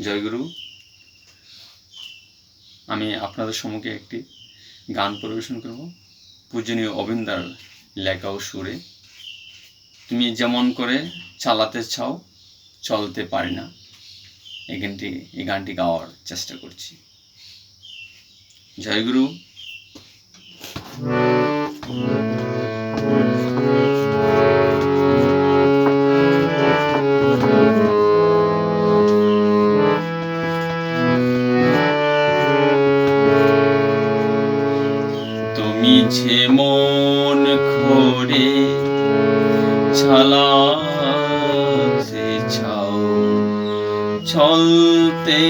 জয়গুরু। আমি আপনাদের সম্মুখে একটি গান পরিবেশন করব পূজনীয় অবিন্দার লেখা ও সুরে। তুমি যেমন করে চালাতে চাও চলতে পারি না, এই গানটি গাওয়ার চেষ্টা করছি। জয়গুরু। তুমি যেমন করে চালাতে চাও চলতে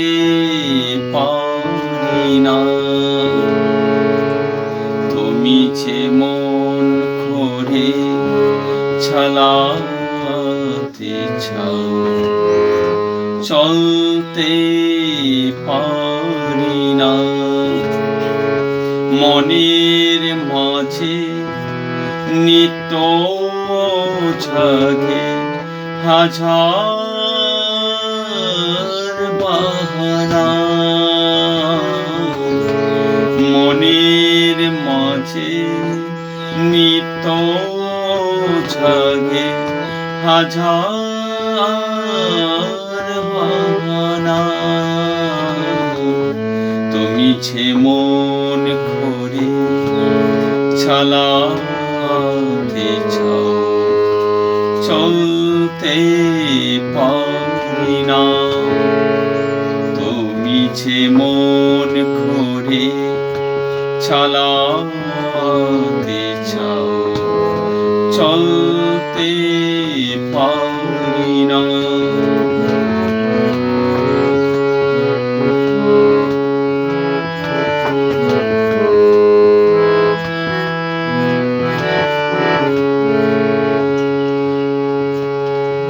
পারি না, তুমি যেমন করে চালাতে চাও চলতে পারি না। মনের মাঝে নিত্য জাগে হাজার বাহানা, মনের মাঝে নিত্য জাগে হাজার বাহানা। তুমি যেমন করে চালাতে চাও চলতে পারি না, তুমি যেমন করে চালাতে চাও চলতে পারি না।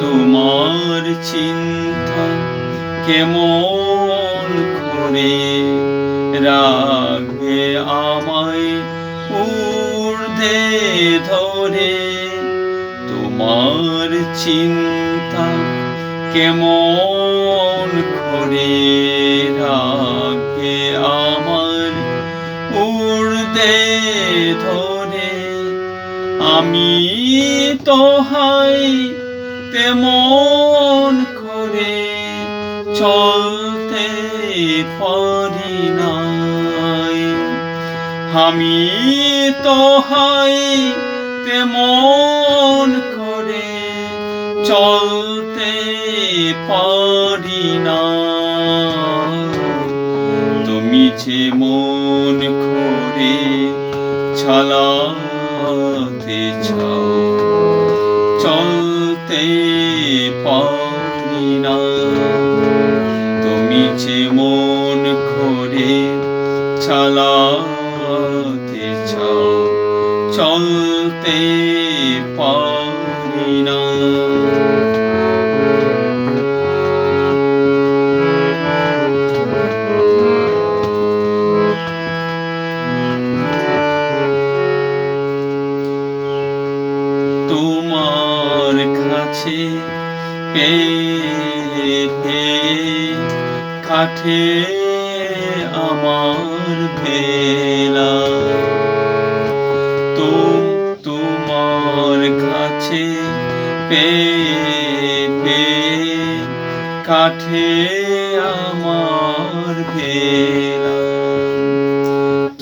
তোমার চিন্তা কেমন করে রাখবে আমায় ঊর্ধ্বে ধরে, তোমার চিন্তা কেমন করে রাখবে আমার ঊর্ধ্বে ধরে। আমি তো হাই তেমন করে চলতে পারি না, আমি তো হাই তেমন করে চলতে পারি না। তুমি যেমন করে চালাতে চাও চলতে পারি না, তুমি যেমন করে চালাতে চাও চলতে পারি না। তোমার কাছে পেয়ে কাঠে আমার ভেলা, তোমার কাছে পেয়ে কাঠে আমার ভেলা।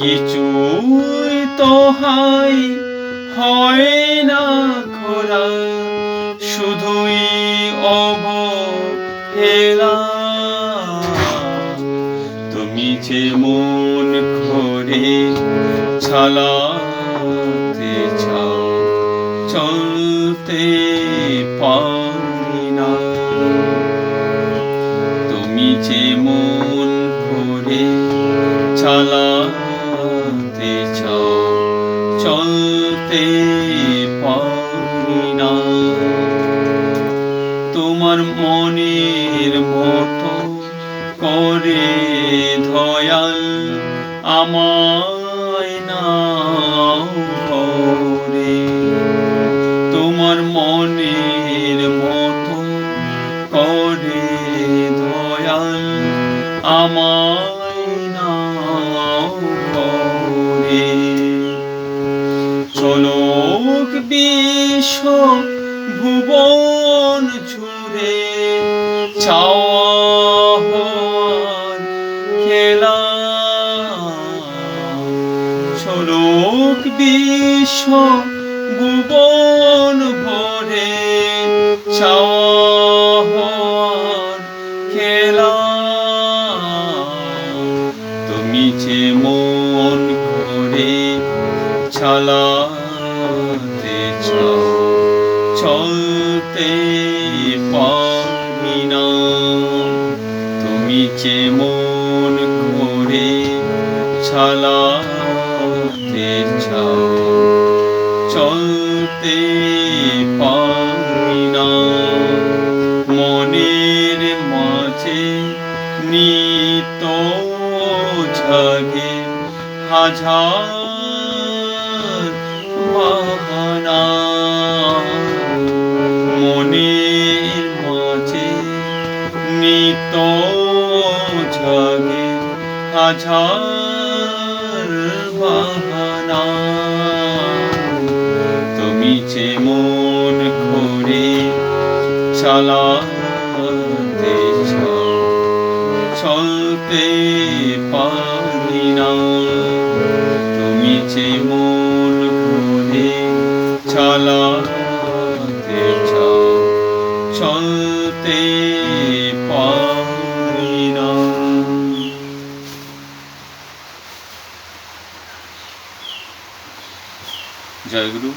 কিছুই তো হাই হয় না খোলা, শুধুই অবহেলা। তুমি যেমন করে চালাতে চাও চলতে পারি না, তুমি যেমন করে চালাতে চাও চলতে পারি না। তোমার মনের মতো করে দয়াল আমায় নাও ঘরে, তোমার মনের মতো করে দয়াল আমায় নাও ঘরে। চলুক বিশ্ব ভুবন জুড়ে চাওয়া হওয়ার খেলা। চলুক বিশ্ব ভুবন ভরে চাওয়া হওয়ার খেলা। তুমি যে মন করে চালাতে চাও চলতে পারি না। তুমি যে মন করে চালাতে চাও চলতে পারি না। মনের মাঝে নিত জাগে হাজার বাহানা। মনের মাঝে নিত জাগে হাজার বাহানা। তুমি যে মন করে চালাতে চাও চলতে পারি না। তুমি যে মন করে চালাতে চাও চলতে পারি না। জয় গুরু।